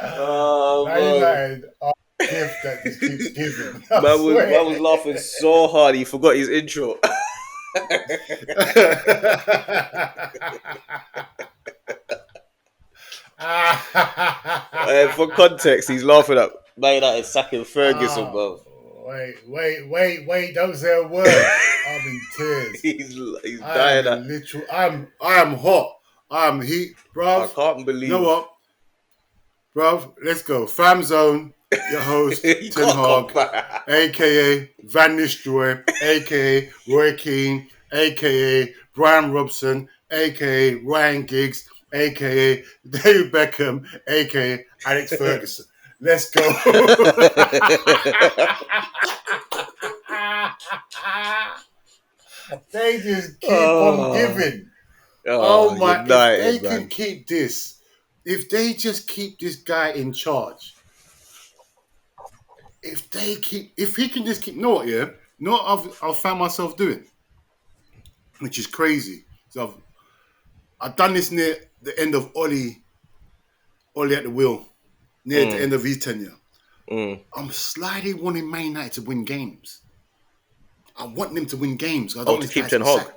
Oh, Man United are a gift that just keeps giving. man was laughing so hard he forgot his intro. For context, he's laughing at Man United sacking Ferguson, bro. Wait! Don't say a word. I'm in tears. He's I dying. am literal. I am hot. I am heat, bruv. I can't believe. You know what, bruv? Let's go. FamZone, your host Ten Hag, aka Van Nistelrooy, aka Roy Keane, aka Brian Robson, aka Ryan Giggs, aka David Beckham, aka Alex Ferguson. Let's go. They just keep on giving. Oh my! United, if they can keep this, if they just keep this guy in charge, if he can just keep, know what? Yeah, know what I've found myself doing, which is crazy. So I've done this near the end of Ollie at the wheel, near the end of his tenure. I'm slightly wanting Man United to win games. I want them to win games. I don't want to keep Ten Hag.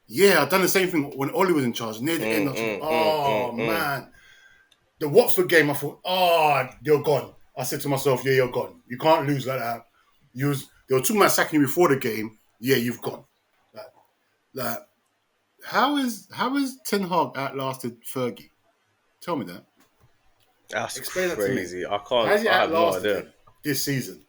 Yeah, I've done the same thing when Ollie was in charge. Near the end, man. The Watford game, I thought, you're gone. I said to myself, yeah, you're gone. You can't lose like that. They were talking about sacking you before the game. Yeah, you've gone. Like, how is Ten Hag outlasted Fergie? Tell me that. That's crazy. That to me. I can't. How's he outlasted this season?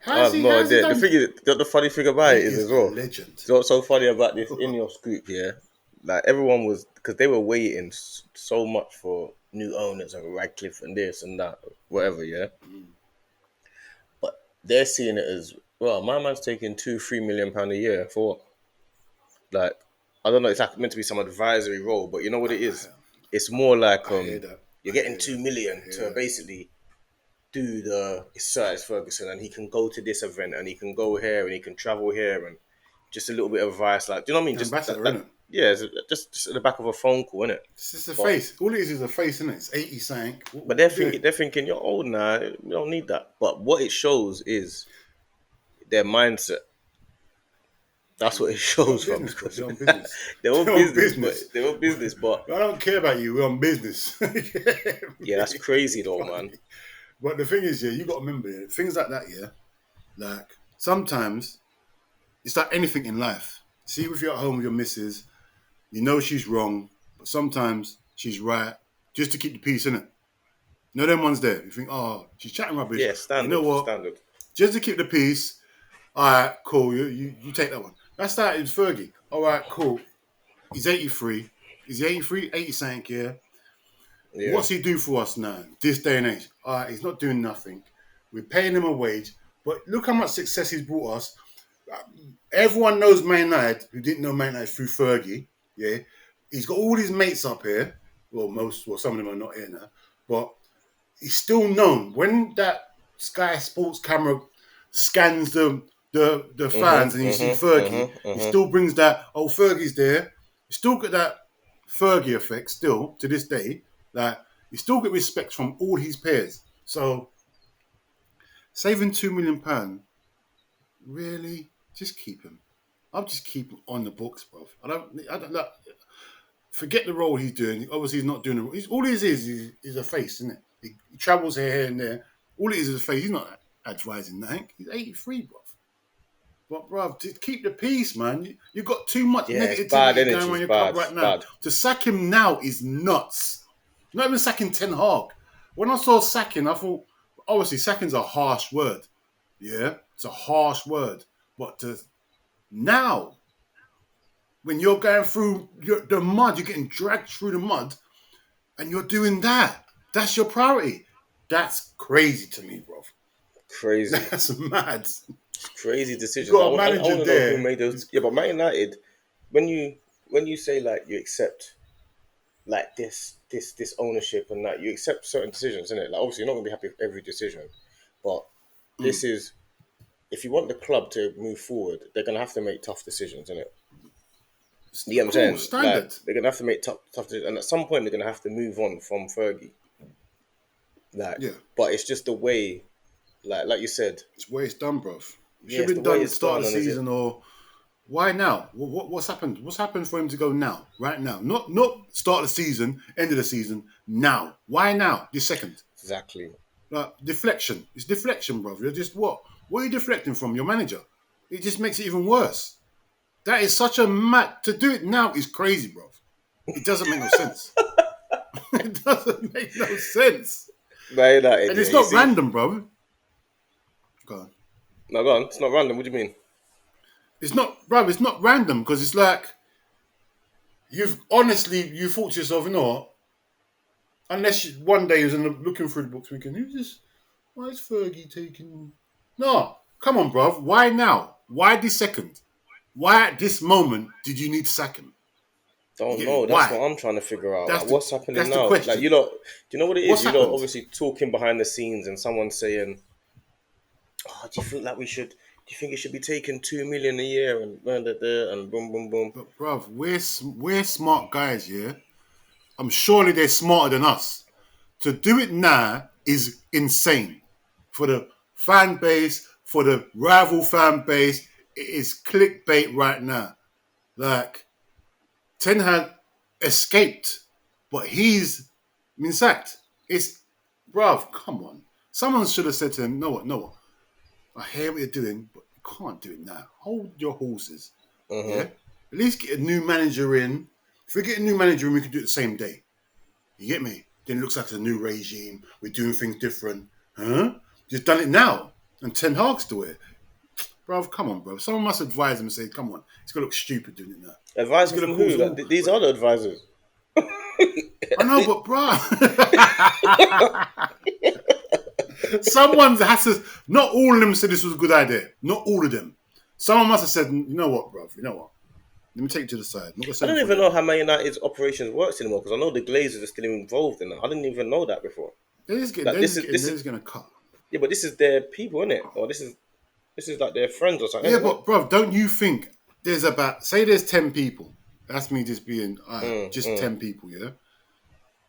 I have no idea. The thing is, the funny thing about it is as well. Legend. So what's so funny about this Ineos group here? Like everyone was, because they were waiting so much for new owners and Radcliffe and this and that, whatever. Yeah. But they're seeing it as well. My man's taking £2-3 million a year for what? Like, I don't know. It's like meant to be some advisory role, but you know what it is? It's more like you're getting 2 million to basically do it's Sir Alex Ferguson, and he can go to this event, and he can go here, and he can travel here, and just a little bit of advice. Like, do you know what I mean? Just just at the back of a phone call, innit? It's just a face. All it is a face, innit? It's 80 something. But they're thinking you're old now. You don't need that. But what it shows is their mindset. That's what it shows from. They're on business. They're on business, but I don't care about you. We're on business. Yeah, that's crazy though, man. But the thing is, you got to remember, things like that, like sometimes it's like anything in life. See, if you're at home with your missus, you know she's wrong, but sometimes she's right, just to keep the peace, innit? No, them ones there. You think, she's chatting rubbish. Yeah, standard. You know what? Standard. Just to keep the peace. All right, cool. You take that one. That's that in Fergie. All right, cool. He's 83. Is he 83? 80 something, yeah. What's he do for us now, this day and age? All right, he's not doing nothing. We're paying him a wage, but look how much success he's brought us. Everyone knows Man United, who didn't know Man United through Fergie. Yeah, he's got all his mates up here. Well, some of them are not here now, but he's still known. When that Sky Sports camera scans the fans and you see Fergie, he still brings that. Oh, Fergie's there. You still get that Fergie effect still to this day. Like, you still get respect from all his peers. So, saving £2 million, really, just keep him. I'll just keep him on the books, bro. I don't like. Forget the role he's doing. Obviously, he's not doing the role. All he is a face, isn't it? He travels here and there. All it is a face. He's not advising that. He's 83, bro. But, bro, just keep the peace, man. You've got too much negativity going on in your club right now. Bad. To sack him now is nuts. Not even sacking Ten Hag. When I saw sacking, I thought, obviously, sacking's a harsh word. Yeah, it's a harsh word. But now, when you're going through the mud, you're getting dragged through the mud, and you're doing that. That's your priority. That's crazy to me, bro. Crazy. That's mad. It's crazy decisions. You got a manager there. Who made those. Yeah, but Man United, when you say like you accept like this ownership and that you accept certain decisions, isn't it? Like obviously you're not gonna be happy with every decision, but this is if you want the club to move forward, they're gonna have to make tough decisions, isn't it? You get what I'm Cool, saying? Like standard. they're gonna have to make tough decisions, and at some point they're gonna have to move on from Fergie. Like, Yeah, but it's just the way, like you said, it's the way it's done, bruv. It yeah, should it's have the been way done at the it's start done, of the and is it? season, or why now? What's happened? What's happened for him to go now? Right now? Not start of the season, end of the season. Now? Why now? This second? Exactly. Like deflection. It's deflection, bruv. You're just what? What are you deflecting from? Your manager. It just makes it even worse. That is such a to do it now is crazy, bruv. It doesn't make no sense. It doesn't make no sense. Man United, And yeah, it's you not see. random, bro. Go on. No, go on. It's not random. What do you mean? It's not, bro. It's not random because it's like you thought to yourself, you know what? Unless one day you're looking through the books, thinking, who's this? Why is Fergie taking? No, come on, bro. Why now? Why this second? Why at this moment did you need to sack him? You Don't get me? know. That's what Why? I'm trying to figure out. That's Like, the what's happening that's the now? Like, question. you know, do you know what it is? What's You know, happened? obviously talking behind the scenes and someone saying, "Oh, do you think that we should? Do you think it should be taking 2 million a year and and boom, boom, boom?" But bruv, we're smart guys, yeah. I'm surely they're smarter than us. To do it now is insane for the fan base, for the rival fan base. It is clickbait right now. Like Ten Hag escaped, but he's been sacked. It's bruv, come on. Someone should have said to him, "No, what, no, what? I hear what you're doing, but you can't do it now. Hold your horses. Yeah, Mm-hmm. at least get a new manager in. If we get a new manager in, we can do it the same day. You get me? Then it looks like it's a new regime. We're doing things different. Huh? Just done it now. And Ten Hag's do it. Bro, come on, bro. Someone must advise him and say, come on, it's going to look stupid doing it now. It's Advisor going to from cause who? Like, all... these are the advisors. I know, but bro... Someone has to... Not all of them said this was a good idea. Not all of them. Someone must have said, you know what, bro? You know what? Let me take you to the side. I'm not going to I say don't anything even for know them. how Man United's operations works anymore because I know the Glazers are still involved in that. I didn't even know that before. Like They're just going to cut. yeah, but this is their people, isn't it? Or this is like their friends or something, Yeah, isn't it? but bro, don't you think there's about say there's 10 people. That's me just being just 10 people, yeah?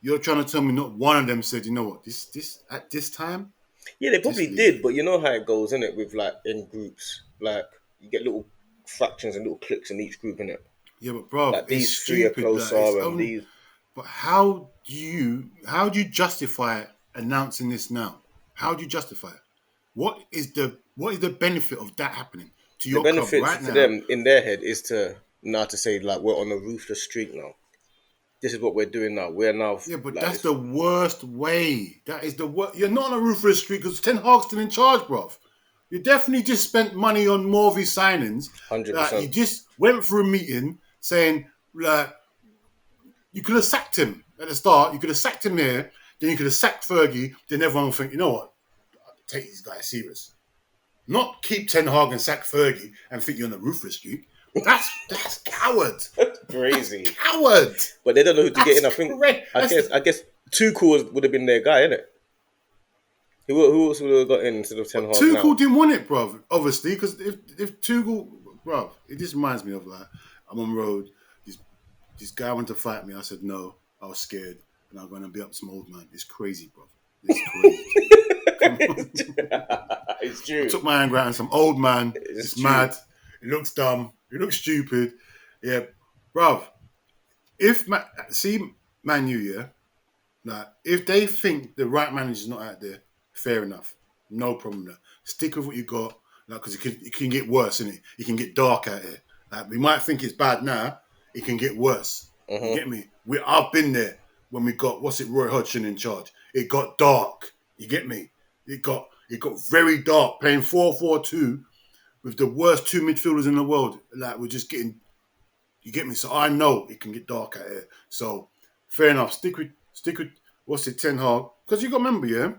You're trying to tell me not one of them said, you know what, this at this time, Yeah, they just probably leave did, it. but you know how it goes, innit? With like in groups, like you get little fractions and little cliques in each group, innit? Yeah, but bro, Like it's these three are stupid. Like, it's closer, and only these. but how do you justify announcing this now? How do you justify it? What is the benefit of that happening to The your club benefits right to now? them in their head is to now to say like we're on a ruthless streak now. This is what we're doing now. We're now Yeah, but like that's this the worst way. That is the worst. You're not on a ruthless streak because Ten Hag's still in charge, bruv. You definitely just spent money on more of his signings. 100%. You just went through a meeting saying you could have sacked him at the start. You could have sacked him here. Then you could have sacked Fergie. Then everyone will think, you know what? Take these guys serious. Not keep Ten Hag and sack Fergie and think you're on a ruthless streak. That's coward. That's Crazy. coward. But they don't know who to get That's in. I think correct. I guess Tuchel would have been their guy, innit? Who else would have got in instead of Ten But Hag Tuchel now? didn't want it, bruv. Obviously, because if Tuchel, bruv, it just reminds me of like I'm on road. This guy went to fight me. I said no. I was scared, and I'm going to be up to some old man. It's crazy, bruv. It's crazy. Come on. It's I true. took my anger out on some old man. It's It's true. mad. It looks dumb. It looks stupid. Yeah, bruv. If Man U, yeah, like if they think the right manager's not out there, fair enough, no problem there. Stick with what you got, like because it can get worse, innit? It can get dark out here. Like we might think it's bad now, it can get worse. You Mm-hmm. get me? I've been there when we got Roy Hodgson in charge. It got dark. You get me? It got very dark. Playing 4-4-2 with the worst two midfielders in the world. Like we're just getting. You get me? So I know it can get dark out here. So fair enough. Stick with what's it, Ten Hag? Because you got to remember, yeah,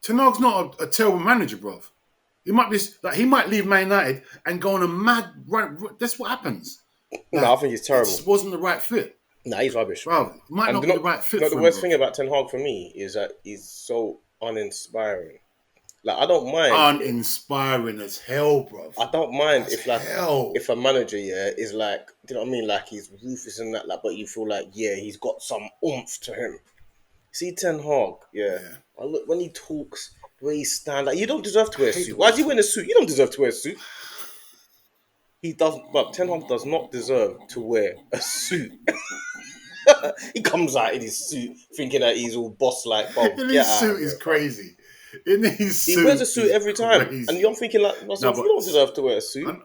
Ten Hag's not a terrible manager, bruv. He might leave Man United and go on a mad run. That's what happens. No, I Like think he's it terrible. just wasn't the right fit. Nah, he's rubbish, man. Bro, he might And not do be the not, right fit not the for him, worst bro. thing about Ten Hag for me is that he's so uninspiring. Like I don't mind. Uninspiring as hell, bro. I don't mind As if like hell. if a manager is like, do you know what I mean? Like he's ruthless and that, like, but you feel like he's got some oomph to him. See Ten Hag, Yeah. I look when he talks, the way he stands, like you don't deserve to I wear a hate suit. the Why way he is he wearing a talks. suit? You don't deserve to wear a suit. He does, but Ten Hag does not deserve to wear a suit. He comes out in his suit thinking that he's all boss like, Bob. In Get his out of suit is here, bro. crazy. In his He wears a suit suit is every time, and crazy. I'm thinking like No, myself, you but don't deserve to wear a suit. I'm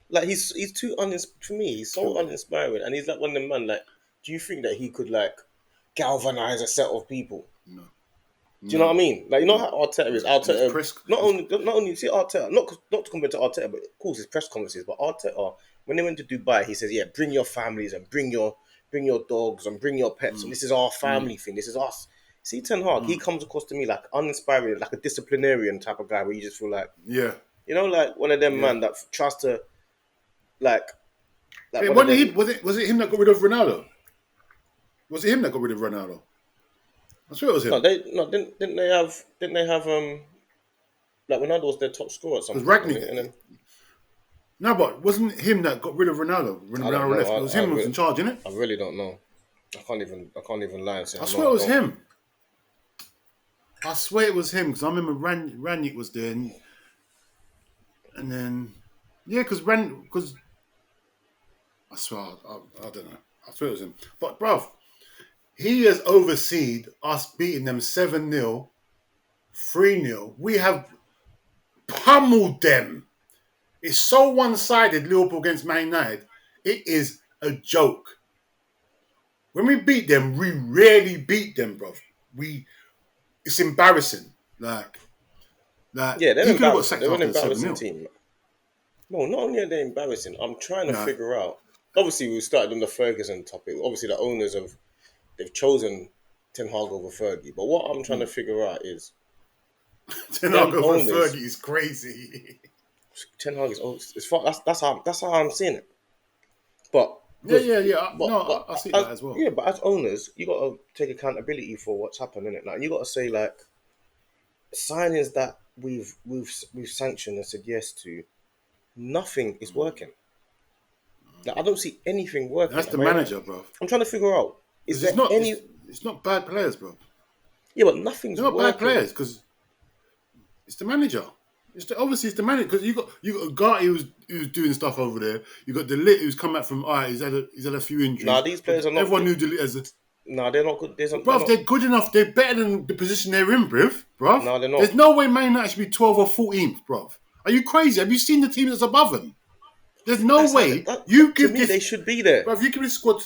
Like he's too for me. He's so killing. uninspiring, and he's like one of them man. Like, do you think that he could like galvanize a set of people? No, Do you know what I no, mean? Like you know no, how Arteta is. no. And his Arteta press, not only see Arteta not to compare to Arteta, but of course his press conferences. But Arteta, when they went to Dubai, he says, "Yeah, bring your families and bring your dogs and bring your pets, and this is our family thing. This is us." See Ten Hag, he comes across to me like uninspiring, like a disciplinarian type of guy, where you just feel like yeah, like one of them yeah. man that tries to like Hey, one of wasn't them. he, was it him that got rid of Ronaldo? Was it him that got rid of Ronaldo? I swear it was No, him. didn't they have like Ronaldo was their top scorer at some Because point, wasn't Ragnick. he? And then No, but wasn't him that got rid of Ronaldo when I don't Ronaldo know. left? It was him who was in charge, innit? I really don't know. I can't even lie and say I I swear know. it I was don't. him. I swear it was him because I remember Ragnick was there, and then yeah, because I swear I don't know. I swear it was him. But bruv, he has overseen us beating them 7-0, 3-0. We have pummeled them. It's so one-sided, Liverpool against Man United. It is a joke. When we beat them, we rarely beat them, bruv. It's embarrassing. Like Yeah, they're he could have got embarrassing. sacked They're an after the embarrassing 7-0. team. No, not only are they embarrassing, I'm trying to Nah, figure out. Obviously, we started on the Ferguson topic. Obviously, the owners they've chosen Ten Hag over Fergie. But what I'm trying to figure out is Ten Hag them over owners. Fergie is crazy. Ten Hag is it's far, that's how I'm seeing it. But because Yeah. No, I see as, that as well. yeah, but as owners, you got to take accountability for what's happened in it. Like you got to say like signings that we've sanctioned and said yes to, nothing is working. Like I don't see anything working. That's the manager, bro. I'm trying to figure out is Because there any it's not bad players, bro. yeah, but nothing's They're not bad working. players because it's the manager. Obviously it's the manager because you got Garty who's doing stuff over there. You got Delit who's come back from he's had a few Nah, injuries. these But players are not. everyone knew Delit as a Nah, they're not good. They're bruv, not. they're good enough. They're better than the position they're in, bruv. Nah, they're There's not. no way Man United should be 12 or 14th, bruv. Are you crazy? Have you seen the team that's above them? There's no That's how. way you To give me, they this, should be there. bruv. You give this squad,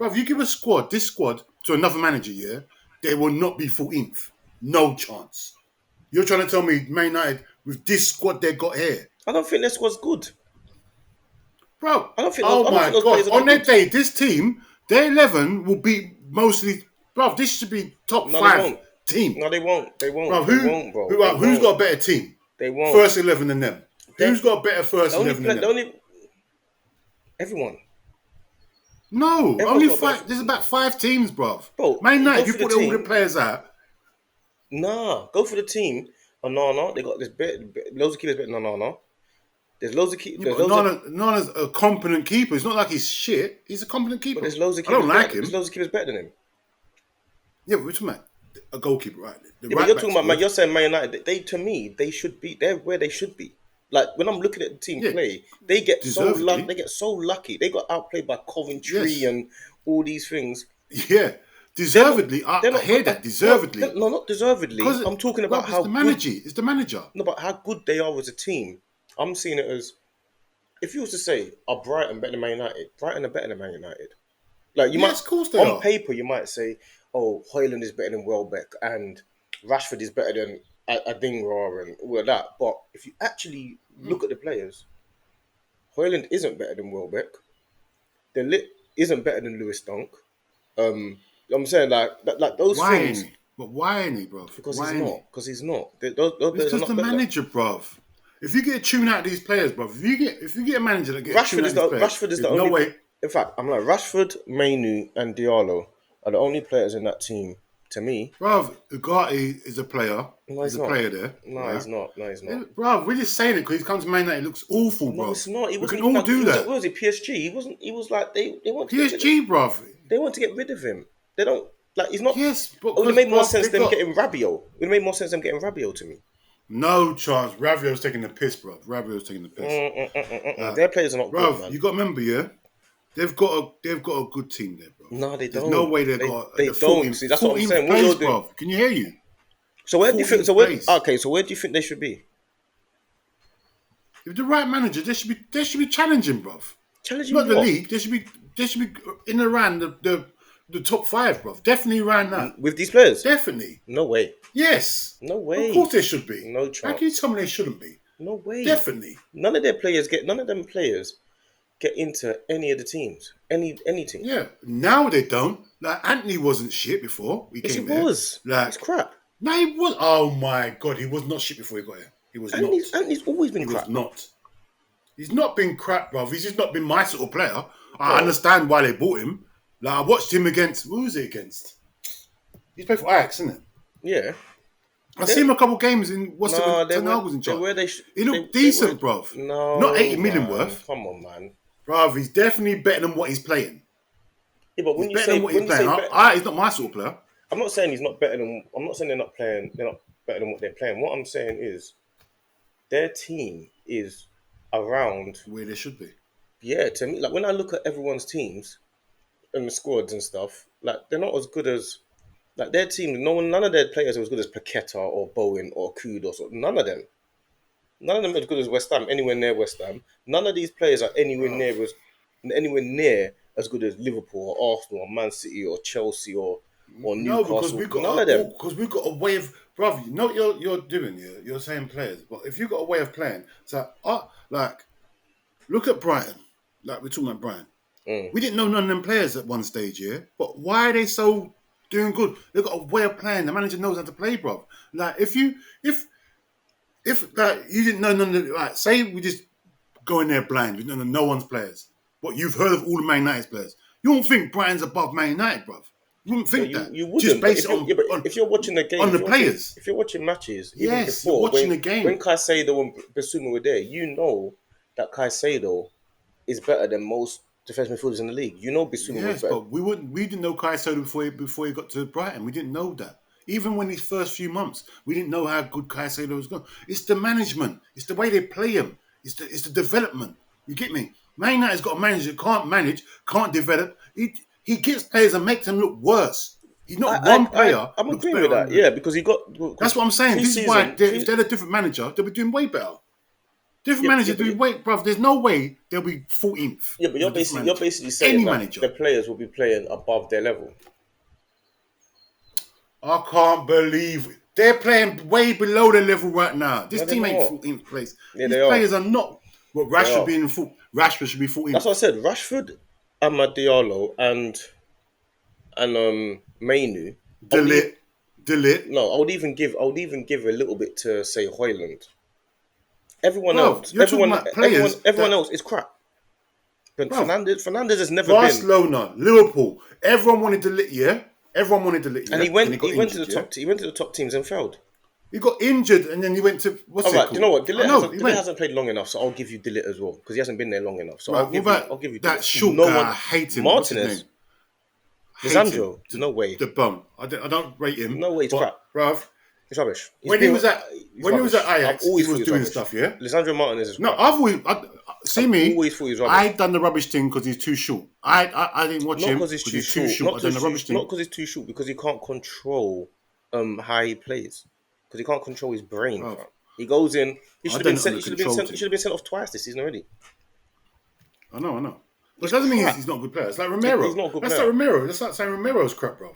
bruv. You give this squad to another manager, yeah, they will not be 14th. No chance. You're trying to tell me Man United with this squad they got here, I don't think their squad's good. bro? I don't think those. Oh I don't think my those god! players are On that their good. day, this team, their 11 will be mostly, bruv. This should be top No, they 5 won't. team. No, they won't. They won't. Bro, They won't, bro. They who's won't. got a better team? They won't. First 11 than them. They Who's got a better the first only 11 than play. The them? only No, everyone's only got 5. better. There's about 5 teams, bruv. Bro, Man you United, go if you for the put all the team. players out, Nah, go for the team. Oh no, they got this loads of keepers better than no. There's loads of keep. yeah, There's but loads of. Nana's a competent keeper. It's not like he's shit. He's a competent But keeper. there's loads of I don't keepers like better. There's him. loads of keepers better than him. Yeah, but we're talking about a goalkeeper, right? The Yeah, but right you're back's talking about man. good. You're saying Man United. They to me, they should be. They're where they should be. Like when I'm looking at the team Yeah, play, they get so lucky. deservedly. They get so lucky. They got outplayed by Coventry Yes. and all these things. Yeah. They're not. Deservedly. I, They're I not hear good. that. No, Deservedly. no, not deservedly. Because, I'm talking about bruv, it's how the good. manager. It's the manager. No, but how good they are as a team. I'm seeing it as if you was to say, "Are Brighton better than Man United?" Brighton are better than Man United. Like you might, Yes, of course they on are. paper, you might say, "Oh, Hoyland is better than Welbeck and Rashford is better than Adingra and all of that." But if you actually look at the players, Hoyland isn't better than Welbeck. The Lit isn't better than Lewis Dunk. I'm saying like those Why ain't things he? But why ain't he, bruv? because Why he's ain't he? not. Because he's not. Those It's players are because the not better. Than, manager, bruv. If you get a tune out of these players, bruv, if you get a manager that get a tune out of these players, Rashford is the there's no only. way. In fact, I'm like Rashford, Mainu, and Diallo are the only players in that team. To me, Bruv, Ugarte is a player. no, He's he's a not. player there, No, right? he's not. No, he's not. Bruv, we're just saying it because he's come to Man United. It looks awful, No, bruv. it's not. He We wasn't can even all that. He do was at that. where was he? PSG. He wasn't. He was like they want to get rid of. PSG, bruv. They want to get rid of him. They don't like. He's not. Yes, It would have because, made more bruv, sense they them got getting Rabiot. It would have made more sense them getting Rabiot to me. no chance. Rabiot's taking the piss, bruv. Rabiot's taking the piss. Their players are not good, Bruv, man. you got to remember, yeah? They've got a good team there, bruv. No, they There's no don't. way they've They got they the don't. 14th, See, that's what I'm 14th saying. What place, you're doing. bruv. Can you hear you? So where do you think? 14th place. Okay. So where do you think they should be? If the right manager, they should be challenging, bruv. Challenging Not the what? league. They should be in and around the top 5, bruv. Definitely around that. With these players? Definitely. No way. Yes. No Of way. course they should be. No How can you chance. tell me they shouldn't be? No way. Definitely. None of them players get into any of the teams. Any team. Yeah. Now they don't. Like Anthony wasn't shit before he Yes, came he there. was. Like It's crap. no, he was. Oh my god, he was not shit before he got here. He was not. Anthony's always been He crap. was not. He's not been crap, bruv. He's just not been my sort of player. I understand why they bought him. Like I watched him against. Who was it against? He's played for Ajax, isn't it? Yeah. I've seen him a couple of games in when they Ten Hag was in they charge. were. He looked decent, bruv. No, Not 80 million man. worth. Come on, man. Bruv, he's definitely better than what he's playing. Yeah, but He's when you better say than what he's when you say playing. better, He's not my sort of player. I'm not saying he's not better than. I'm not saying they're not playing. They're not better than what they're playing. What I'm saying is, their team is around. Where they should be. Yeah, to me, like when I look at everyone's teams and the squads and stuff, like they're not as good as like their team. None of their players are as good as Paqueta or Bowen or Kudos. Or none of them. None of them are as good as West Ham. Anywhere near West Ham. None of these players are anywhere near as good as Liverpool or Arsenal or Man City or Chelsea or No, because Newcastle. None of them. we got a way of, brother. You know what you're doing here. You're saying players, but if you got a way of playing, so like look at Brighton. Like we're talking about Brighton. We didn't know none of them players at one stage, yeah. But why are they so doing good? They've got a way of playing. The manager knows how to play, bro. Like if like you didn't know none of the, like say we just go in there blind, we don't know no one's players. But you've heard of all the Man United's players. You don't think Brighton's above Man United, bruv. You wouldn't think that. You wouldn't. Just based But if you're watching the game, on the players. if you're watching matches, even Yes, before, you're watching when, the game. when Caicedo and Basuma were there, you know that Caicedo is better than most defensive midfielders in the league. You know Basuma was Yes, better. but we didn't know Caicedo before he got to Brighton. We didn't know that. Even when his first few months, we didn't know how good Caicedo was going. It's the management. It's the way they play him. It's the development. You get me? Man United's got a manager can't manage, can't develop. He gets players and makes them look worse. He's not one player. I'm looks agreeing with better that. Yeah, because he got. That's what I'm saying. This is why if they're a different manager, they'll be doing way better. Different managers do way, bruv. There's no way they'll be 14th. Yeah, but you're basically saying that the players will be playing above their level. I can't believe it. They're playing way below their level right now. This team ain't 14th place. Yeah, These players are not. Well, Rashford should be 14th. That's what I said. Rashford, Amad Diallo, and Mainu. Delete. No, I would even give a little bit to say Hoyland. Everyone else is crap. But Fernandez has never Barcelona, Liverpool. Everyone wanted Delete, yeah. Everyone wanted Delete, yeah? And he went to the top. He went to the top teams and failed. He got injured and then he went to what's it called? You know what? Delete hasn't played long enough, so I'll give you Delete as well because he hasn't been there long enough. So I'll give you that short guy. I hate him. Martinez, Lisandro, no way. The bum. I don't rate him. No way, it's crap, bruv. It's rubbish. When he was at Ajax, he was doing stuff. Yeah. Lisandro Martinez is crap. No, I've always thought he was rubbish. I done the rubbish thing because he's too short. I didn't watch him because he's too short. I done the rubbish thing. Not because he's too short. Because he can't control how he plays. Because he can't control his brain. Oh. He goes in. He should have been sent off twice this season already. I know. But that doesn't mean he's not a good player. It's like Romero. He's not a good player. That's like Romero. That's like saying Romero's crap, bro.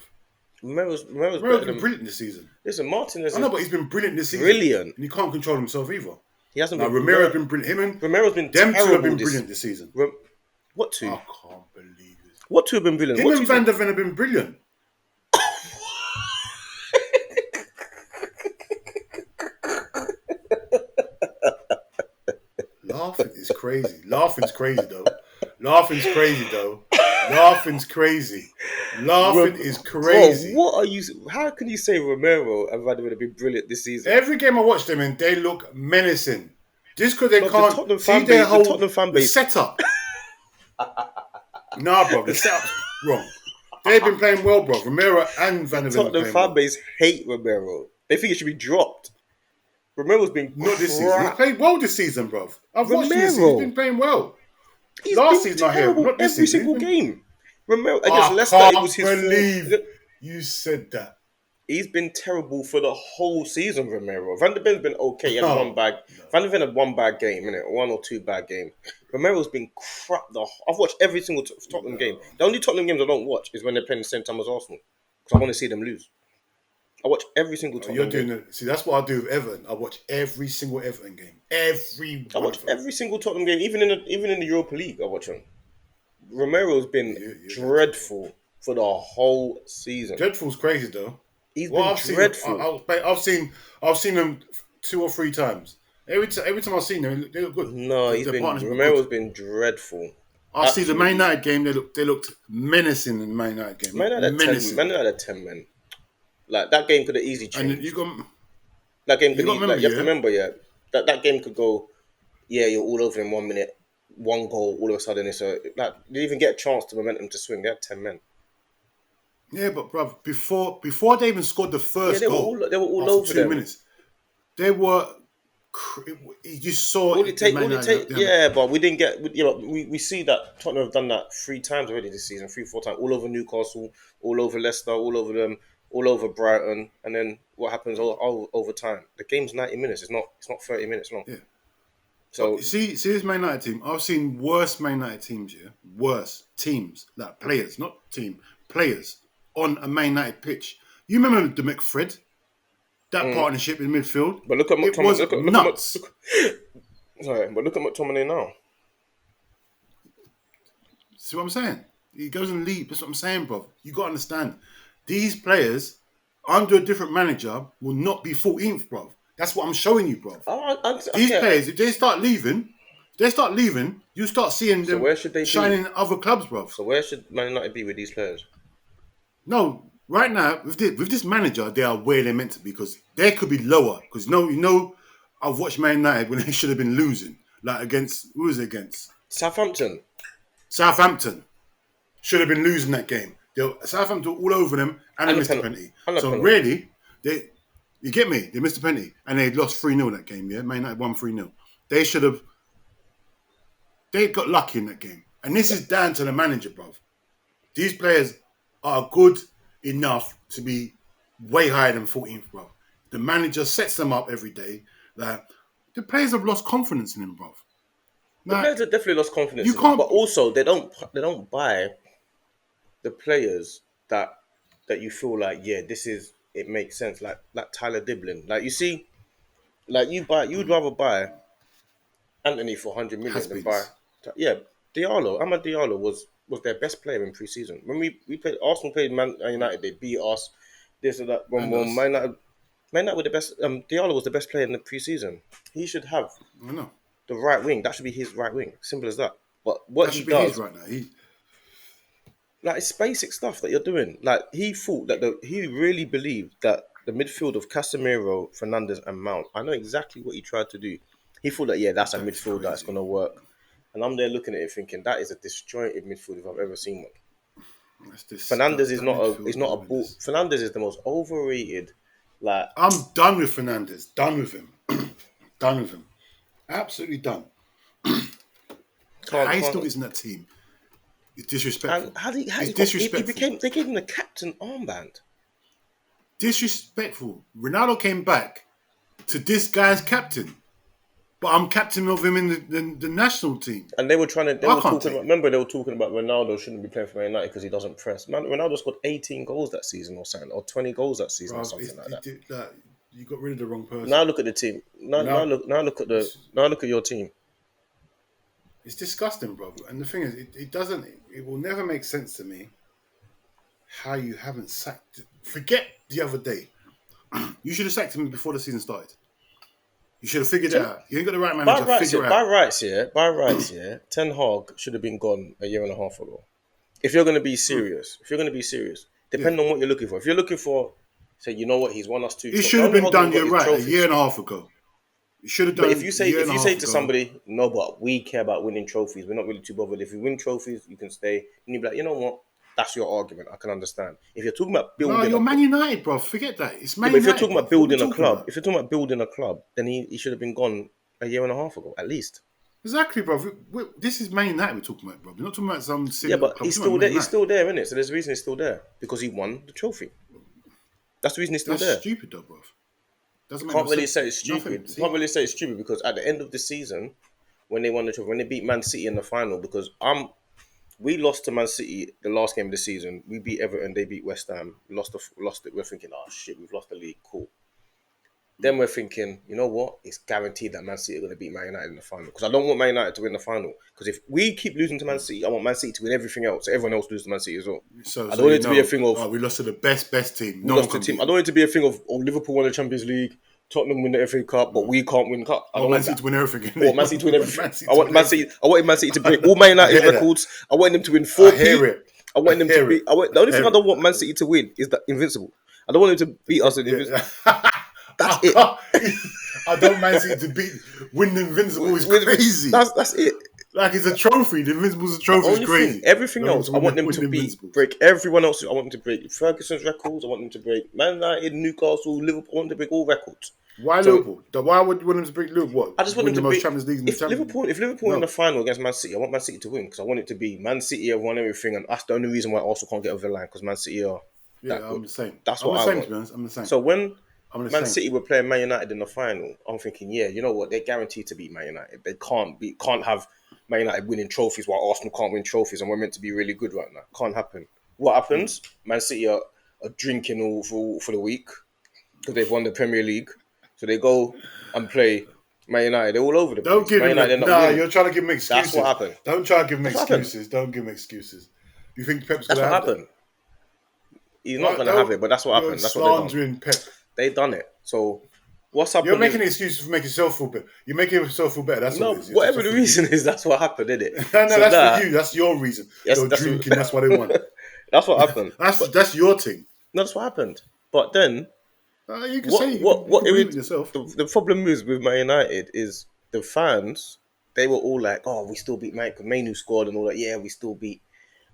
Romero's been brilliant this season. Listen, Martinez. I know, but he's been brilliant this season. Brilliant. And he can't control himself either. He hasn't been. Romero's been brilliant. Romero's been them terrible. Two have been brilliant this season. What two? I can't believe it. What two have been brilliant? Him and Van der Ven have been brilliant. Laughing is crazy. Laughing's crazy though. Laughing's crazy though. Laughing's crazy. Laughing is Bro, crazy. what are you? How can you say Romero and Van der Ven have been brilliant this season? Every game I watch them in, they look menacing. Just because they Bro, can't see their the whole Tottenham fan the base, setup. Nah, bro, the setup's wrong. They've been playing well, bro. Romero and Van the der Ven Tottenham playing fan well. base hate Romero. They think he should be dropped. Romero's been Not this season. He's crap. played well this season, bro. I've watched him this season. He's Romero, been playing well. he's Last been season I hear, terrible not this every season. He's single been. game. Romero against I Leicester, it was can't his fault. believe you said that. He's been terrible for the whole season, Romero. Van der Ben's been okay. He had one No, bad. no. Van der Ven had one bad game, innit? One or two bad games. Romero's been crap. I've watched every single Tottenham game. The only Tottenham games I don't watch is when they're playing the same time as Arsenal because I want to see them lose. I watch every single Oh, you're Tottenham doing game. it. See, that's what I do with Everton. I watch every single Everton game. Every I one watch of them. every single Tottenham game, even in the Europa League. I watch them. Romero's been You're dreadful for the whole season. Dreadful's crazy though. He's Well, been I've seen, dreadful. I've seen them 2 or 3 times. Every time I've seen them, they look good. No, Partnership look Romero's good. been dreadful. I see the Man Absolutely. United game. They looked menacing in the Man United game. Man had a 10, Menacing. Man had a 10 men. Like that game could have easily And changed. you got That game you could got easily, remember, like, you have to yeah. remember, yeah. That game could go, yeah, you're all over in 1 minute, one goal, all of a sudden it's a like you didn't even get a chance to momentum to swing. They had 10 men. Yeah, but bruv, before they even scored the Yeah, first goal, they were all after over 2 them. minutes, they were. You saw the Man United. Yeah, but we didn't get. We see that Tottenham have done that 3 times already this season, 3-4 times, all over Newcastle, all over Leicester, all over them, all over Brighton, and then what happens all over time? The game's 90 minutes. It's not 30 minutes long. Yeah. So You see this Man United team. I've seen worse Man United teams. Yeah, worse teams like players, not team players on a Man United pitch. You remember the McFred? That partnership in midfield. but look at It McTominay. was nuts. But look at McTominay now. See what I'm saying? He goes and leaves. That's what I'm saying, bro. You got to understand. These players, under a different manager, will not be 14th, bro. That's what I'm showing you, bro. These players, if they start leaving, you start seeing them where should they shining be? in other clubs, bro. So where should Man United be with these players? No, right now, with this manager, they are where they're meant to be because they could be lower. Because I've watched Man United when they should have been losing. Like against, who was it against? Southampton. Southampton. Should have been losing that game. Southampton all over them and they missed a penalty. So really, you get me? They missed a penalty and they lost 3-0 that game, yeah? Man United won 3-0. They got lucky in that game. And this is down to the manager, bruv. These players are good enough to be way higher than 14th, bruv. The manager sets them up every day. Like, the players have lost confidence in him, bruv. The players have definitely lost confidence. You can't, but also they don't buy the players that you feel like, yeah, it makes sense. Like Tyler Diblin. Like you see, like you'd rather buy Anthony for 100 million than buy. Yeah, Amad Diallo was their best player in pre-season. When we played Arsenal, played Man United, they beat us. This or that. When Man United were the best. Diallo was the best player in the pre-season. He should have the right wing. That should be his right wing. Simple as that. But what he does right now. Like it's basic stuff that you're doing. Like he thought that he really believed that the midfield of Casemiro, Fernandes, and Mount. I know exactly what he tried to do. He thought that that's a midfield that's going to work, and I'm there looking at it thinking that is a disjointed midfield if I've ever seen one. Fernandes is not a ball. Fernandes is the most overrated. Like I'm done with Fernandes. Done with him. Done with him. Absolutely done. He still isn't that team. It's disrespectful. It's disrespectful. They gave him the captain armband. Disrespectful. Ronaldo came back to this guy's captain, but I'm captain of him in the national team. And they were talking about Ronaldo shouldn't be playing for Man United because he doesn't press. Man, Ronaldo scored 18 goals that season or something, or 20 goals that season or something like that. You got rid of the wrong person. Now look at the team. Now look at your team. It's disgusting, bro. And the thing is, it will never make sense to me how you haven't sacked. Forget the other day. You should have sacked him before the season started. You should have figured it out. You ain't got the right manager. Figure it by out. rights, Ten Hag should have been gone a year and a half ago. If you're going to be serious, depending on what you're looking for. If you're looking for, say, you know what, he's won us 2 It trophies. should have been done. You're right. A year and a half ago. You should have done. But if you say to somebody, no, but we care about winning trophies. We're not really too bothered. If you win trophies, you can stay. And you'd be like, you know what? That's your argument. I can understand. If you're talking about building, you're Man United, bro. Forget that. It's Man United. But if you're talking about building a club, then he should have been gone a year and a half ago, at least. Exactly, bro. This is Man United we're talking about, bro. We're not talking about some silly but club. he's still there. He's still there, isn't it? So there's a reason he's still there because he won the trophy. That's the reason he's still there. That's stupid, though, bro. Can't really say it's stupid. Can't really say it's stupid because at the end of the season, when they won the trophy, when they beat Man City in the final, because we lost to Man City the last game of the season. We beat Everton, they beat West Ham. Lost it. We're thinking, oh shit, we've lost the league. Cool. Then we're thinking, you know what? It's guaranteed that Man City are going to beat Man United in the final. Because I don't want Man United to win the final. Because if we keep losing to Man City, I want Man City to win everything else. So everyone else loses to Man City as well. I don't want it to be a thing of... we lost to the best team. I don't want it to be a thing of, Liverpool won the Champions League, Tottenham win the FA Cup, but we can't win the Cup. I don't want Man City to win everything. I want Man City to win everything. I wanted Man City to break all Man United records. I want them to win 4 I want them to beat... The only thing I don't want Man City to win is the Invincible. I don't want them to beat us in Invincible. That's it. I don't Man City to win the Invincible is crazy. That's it. Like it's a trophy. The Invincible's a trophy. Is crazy. Everything else, I want them to break everyone else. I want them to break Ferguson's records. I want them to break Man United, Newcastle, Liverpool. I want them to break all records. Why Liverpool? Why would you want them to break Liverpool? What? I just want them to break Champions League. If Liverpool in the final against Man City, I want Man City to win because I want it to be Man City have won everything, and that's the only reason why Arsenal can't get over the line because Man City are. I'm the same. That's what I want. I'm the same. So when Man City were playing Man United in the final, I'm thinking, yeah, you know what? They're guaranteed to beat Man United. They can't have Man United winning trophies while Arsenal can't win trophies, and we're meant to be really good right now. Can't happen. What happens? Man City are drinking all for the week because they've won the Premier League, so they go and play Man United. They're all over the place. You're trying to give them excuses. That's what happened. Don't try to give them excuses. Don't give them excuses. You think Pep's going to have happened? He's not going to have it, but that's what happened. That's what they've done. Pep. They've done it. So what's happened? You're making excuses for making yourself feel better. You're making yourself feel better. That's all it is. Whatever the reason is, that's what happened, isn't it? No, that's for you. That's your reason. You're drinking. That's what they want. That's what happened. That's your thing. No, that's what happened. But then, you can say yourself. The problem is with Man United is the fans. They were all like, "Oh, we still beat Manu scored and all that. Yeah, we still beat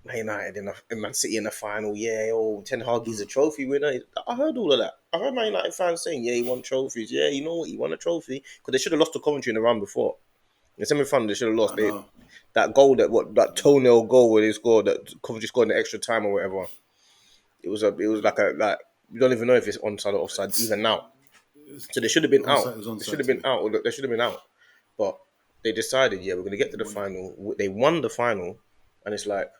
Man United in Man City in the final. Yeah, Ten Hag is a trophy winner." I heard all of that. I heard Man United fans saying, "Yeah, he won trophies. Yeah, you know what? He won a trophy because they should have lost to Coventry in the round before. In the semi-final, they should have lost. That goal, that toenail goal where they scored, that Coventry scored in the extra time or whatever. It was like we don't even know if it's onside or offside even now. So they should have been out. They should have been out. They should have been out. But they decided, yeah, we're going to get to the final. They won the final, and it's like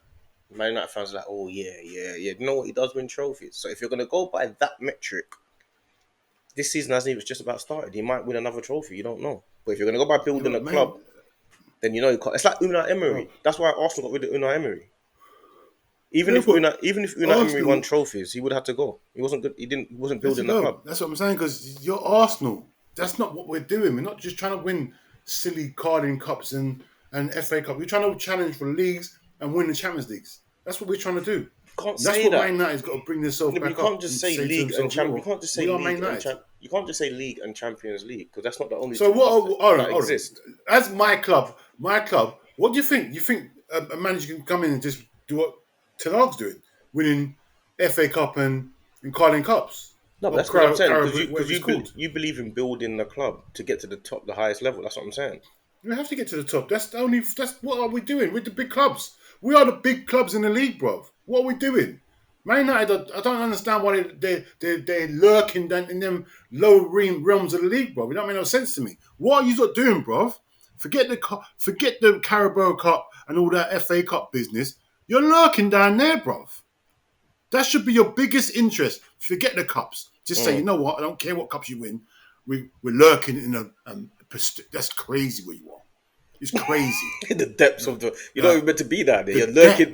Man United fans are like, oh yeah. You know what? He does win trophies. So if you're going to go by that metric, this season hasn't even just about started. He might win another trophy. You don't know. But if you're going to go by building a club, then you know you can't. It's like Unai Emery. That's why Arsenal got rid of Unai Emery. Even if Unai Emery won trophies, he would have to go. He wasn't good. He wasn't building the club. That's what I'm saying. Because you're Arsenal. That's not what we're doing. We're not just trying to win silly Carling Cups and FA Cup. We're trying to challenge for leagues and win the Champions Leagues. That's what we're trying to do. That's what Man United's got to bring themselves back up. You can't just say league and Champions. You can't just say league. You can't just say league and Champions League because that's not the only. So what? Exist. As my club. What do you think? You think a manager can come in and just do what Ten Hag's doing, winning FA Cup and Carling Cups? No, that's what I'm saying. Because you believe in building the club to get to the top, the highest level. That's what I'm saying. You have to get to the top. That's what are we doing with the big clubs? We are the big clubs in the league, bro. What are we doing? Man United, I don't understand why they're lurking in them low realms of the league, bro. It don't make no sense to me. What are you lot doing, bro? Forget the Carabao Cup and all that FA Cup business. You're lurking down there, bro. That should be your biggest interest. Forget the cups. Just say, you know what? I don't care what cups you win. We're lurking in that's crazy where you are. It's crazy. In the depths of you're not even meant to be down there. You're lurking.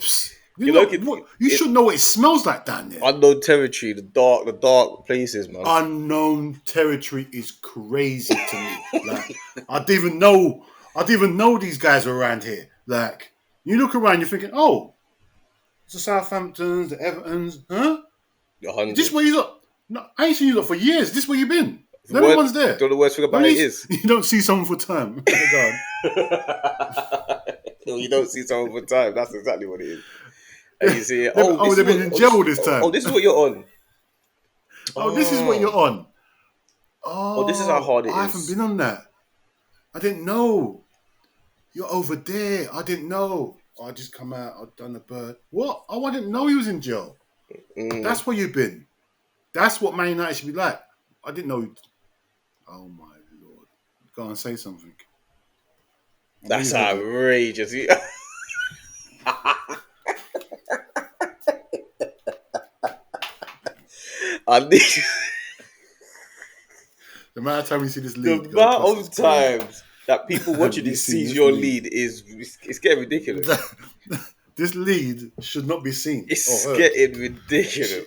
You know what? You should know what it smells like down there. Unknown territory, the dark places, man. Unknown territory is crazy to me. Like I didn't even know these guys were around here. Like you look around, you're thinking, oh, it's the Southamptons, the Evertons, huh? Is this where you look? No, I ain't seen you look for years. This where you been? No one's there. The worst thing about it is you don't see someone for time. No, you don't see someone for time. That's exactly what it is. And you see, they've been in jail this time. Oh, this is what you're on. This is what you're on. This is how hard it is. I haven't been on that. I didn't know. You're over there. I didn't know. I just come out. I've done the bird. What? I didn't know he was in jail. That's where you've been. That's what Man United should be like. I didn't know. Oh my Lord! Go and say something. That's outrageous. The amount of time you see this lead. The amount of times that people watching this sees your lead is it's getting ridiculous. This lead should not be seen. It's getting ridiculous.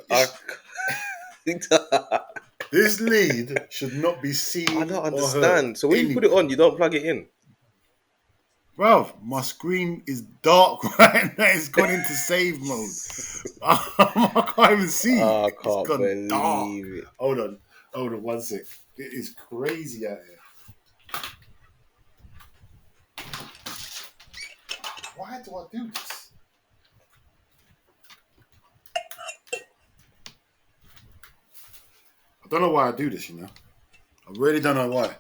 This lead should not be seen. I don't understand. So when you put it on, you don't plug it in. Bro, my screen is dark right now. It's gone into save mode. I can't even see. I can't believe it. Hold on 1 sec. It is crazy out here. Why do I do this? I don't know why I do this, you know. I really don't know why.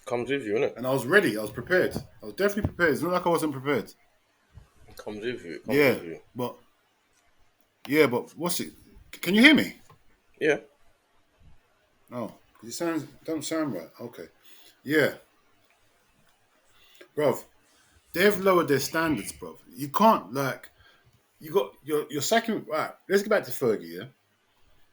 Comes with you, innit? And I was ready. I was prepared. I was definitely prepared. It's not like I wasn't prepared. It comes with you. But what's it? Can you hear me? Yeah. Oh, it don't sound right. Okay. Yeah. Bruv, they've lowered their standards, bruv. You can't, you got your second, right, let's get back to Fergie, yeah?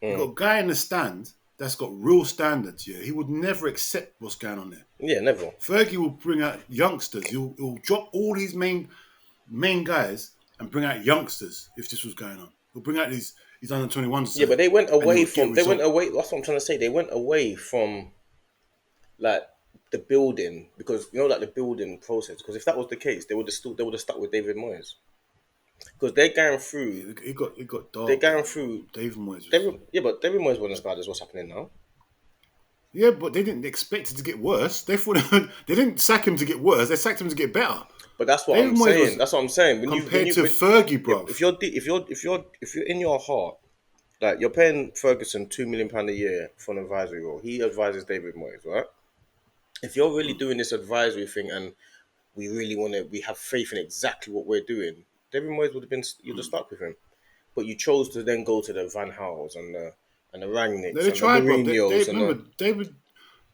You got a guy in the stand that's got real standards, yeah? He would never accept what's going on there. Yeah, never. Fergie will bring out youngsters. He'll drop all these main guys and bring out youngsters if this was going on. He'll bring out these under 21s. Yeah, but they went away from. That's what I'm trying to say. They went away from, the building because the building process. Because if that was the case, they would have stuck with David Moyes. Because they're going through. It got dark. They're going through. David Moyes. But David Moyes wasn't as bad as what's happening now. Yeah, but they didn't expect it to get worse. They thought they didn't sack him to get worse. They sacked him to get better. But that's what I'm saying. That's what I'm saying. Compared to Fergie, bro. If you're in your heart, you're paying Ferguson £2 million a year for an advisory role. He advises David Moyes, right? If you're really doing this advisory thing and we have faith in exactly what we're doing, David Moyes you'd have stuck with him. But you chose to then go to the Van Gaals and the Rangnicks they tried, the Mourinhos.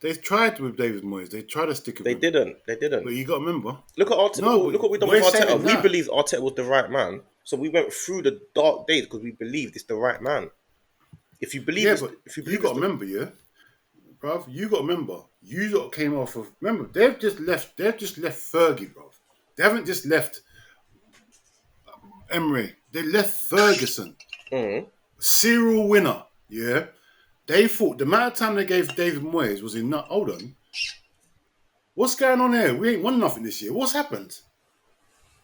They tried with David Moyes. They tried to stick with him. They didn't. But you got to remember. Look at Arteta. Look what we've done with Arteta. We believed Arteta was the right man. So we went through the dark days because we believed it's the right man. If you believe you got to remember, yeah? Bruv, you got to remember. You lot came off of... Remember, they've just left Fergie, bruv. They haven't just left Emery. They left Ferguson. Serial winner, yeah? They thought the amount of time they gave David Moyes was enough. Hold on. What's going on here? We ain't won nothing this year. What's happened?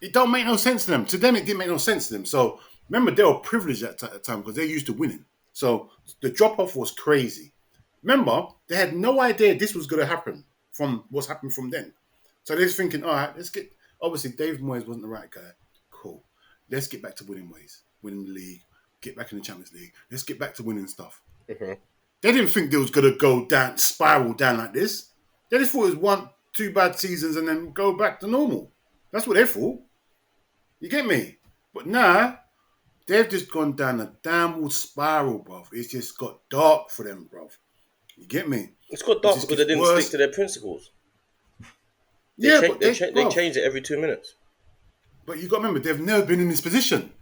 It don't make no sense to them. To them, it didn't make no sense to them. So, remember, they were privileged at the time because they're used to winning. So, the drop-off was crazy. Remember, they had no idea this was going to happen from what's happened from then. So, they're just thinking, all right, let's get... Obviously, David Moyes wasn't the right guy. Cool. Let's get back to winning ways. Winning the league. Get back in the Champions League. Let's get back to winning stuff. Mm-hmm. They didn't think they was going to go down, spiral down like this. They just thought it was 1-2 bad seasons and then go back to normal. That's what they thought. You get me? But now, they've just gone down a downward spiral, bruv. It's just got dark for them, bruv. You get me? It's got dark because they didn't stick to their principles. They change it every 2 minutes. But you got to remember, they've never been in this position.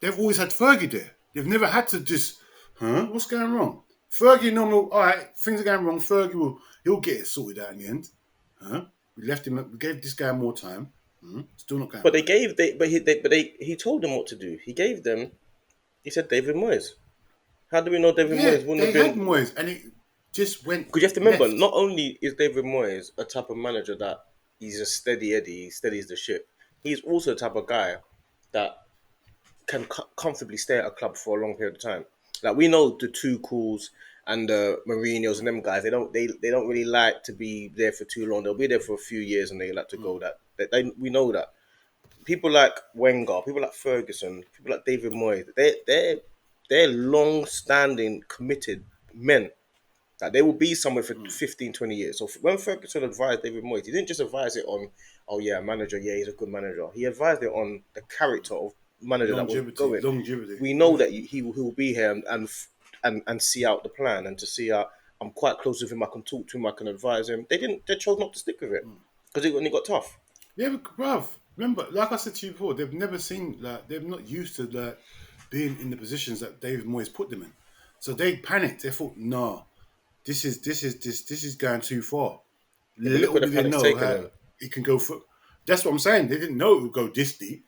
They've always had Fergie there. They've never had to just, what's going wrong? Fergie, all right, things are going wrong. Fergie he'll get it sorted out in the end. We left him, we gave this guy more time. Still not going But well. he told them what to do. He said David Moyes. How do we know David Yeah, Moyes wouldn't they have had been? Moyes, and it just went Because you have to remember, left. not only is David Moyes a type of manager that he's a steady Eddie, he steadies the ship. He's also the type of guy that can comfortably stay at a club for a long period of time. Like we know the Tuchels and the Mourinho's and them guys, they don't really like to be there for too long. They'll be there for a few years and they like to go. We know that people like Wenger, people like Ferguson, people like David Moyes, they're long standing committed men. Like they will be somewhere for 15, 20 years. So when Ferguson advised David Moyes, he didn't just advise it on, oh yeah, manager, yeah, he's a good manager. He advised it on the character of manager that was Longevity, going. longevity. We know Yeah. that he will be here and see out the plan and to see out. I'm quite close with him. I can talk to him. I can advise him. They didn't. They chose not to stick with it because when it got tough. Yeah, but bruv, remember, like I said to you before, they've never seen they're not used to being in the positions that David Moyes put them in. So they panicked. They thought, nah, this is going too far. Yeah, but look Little where the did they panic's know taken how them. it can go for. That's what I'm saying. They didn't know it would go this deep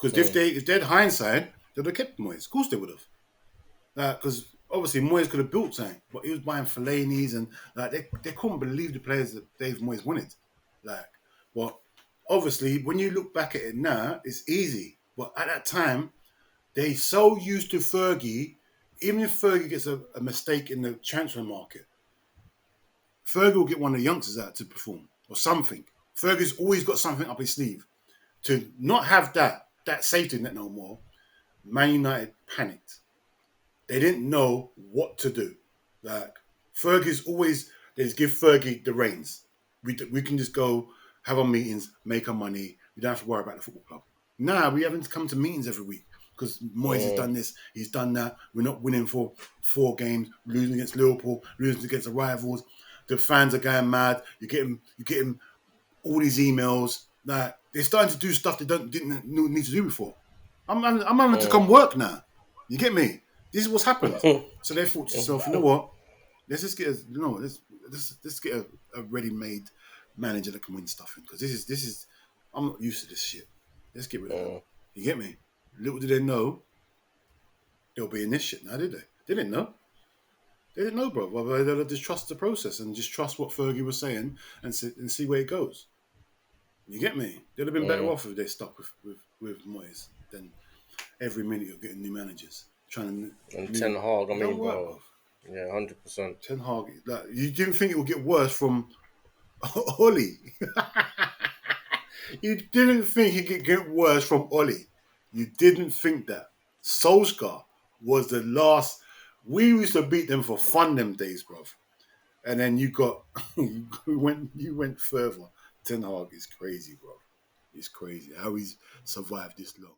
because Mm, if they'd hindsight, they'd have kept Moyes. Of course they would have. Because obviously Moyes could have built something, but he was buying Fellaini's and they couldn't believe the players that Dave Moyes wanted. Like, well, obviously when you look back at it now, it's easy. But at that time, they so used to Fergie. Even if Fergie gets a mistake in the transfer market, Fergie will get one of the youngsters out to perform or something. Fergie's always got something up his sleeve. To not have that safety net no more, Man United panicked. They didn't know what to do. Like Fergie's always they just give Fergie the reins. We can just go have our meetings, make our money. We don't have to worry about the football club. Now we haven't come to meetings every week because Moyes has mm, done this, he's done that. We're not winning for 4 games, losing against Liverpool, losing against the rivals. The fans are going mad. You get him all these emails. Like they're starting to do stuff they didn't need to do before. I'm having to mm. come work now. You get me? This is what's happened. So they thought to yourself, you know what? Let's just get let's get a ready-made manager that can win stuff in because this is I'm not used to this shit. Let's get rid of him. Mm, You get me? Little did they know they'll be in this shit now, did they? They didn't know. They didn't know, bro. Well, they'll just trust the process and just trust what Fergie was saying and see where it goes. You get me? They'd have been better mm. off if they stuck with Moyes than every minute you're getting new managers trying to And Ten new. Hag, I It don't mean, work, bro, bro. yeah, 100%. Ten Hag, like, you didn't think it would get worse from Ollie. You didn't think it could get worse from Ollie. You didn't think that. Solskjaer was the last. We used to beat them for fun them days, bro. And then you got you went further. Ten Hag is crazy, bro. It's crazy how he's survived this long.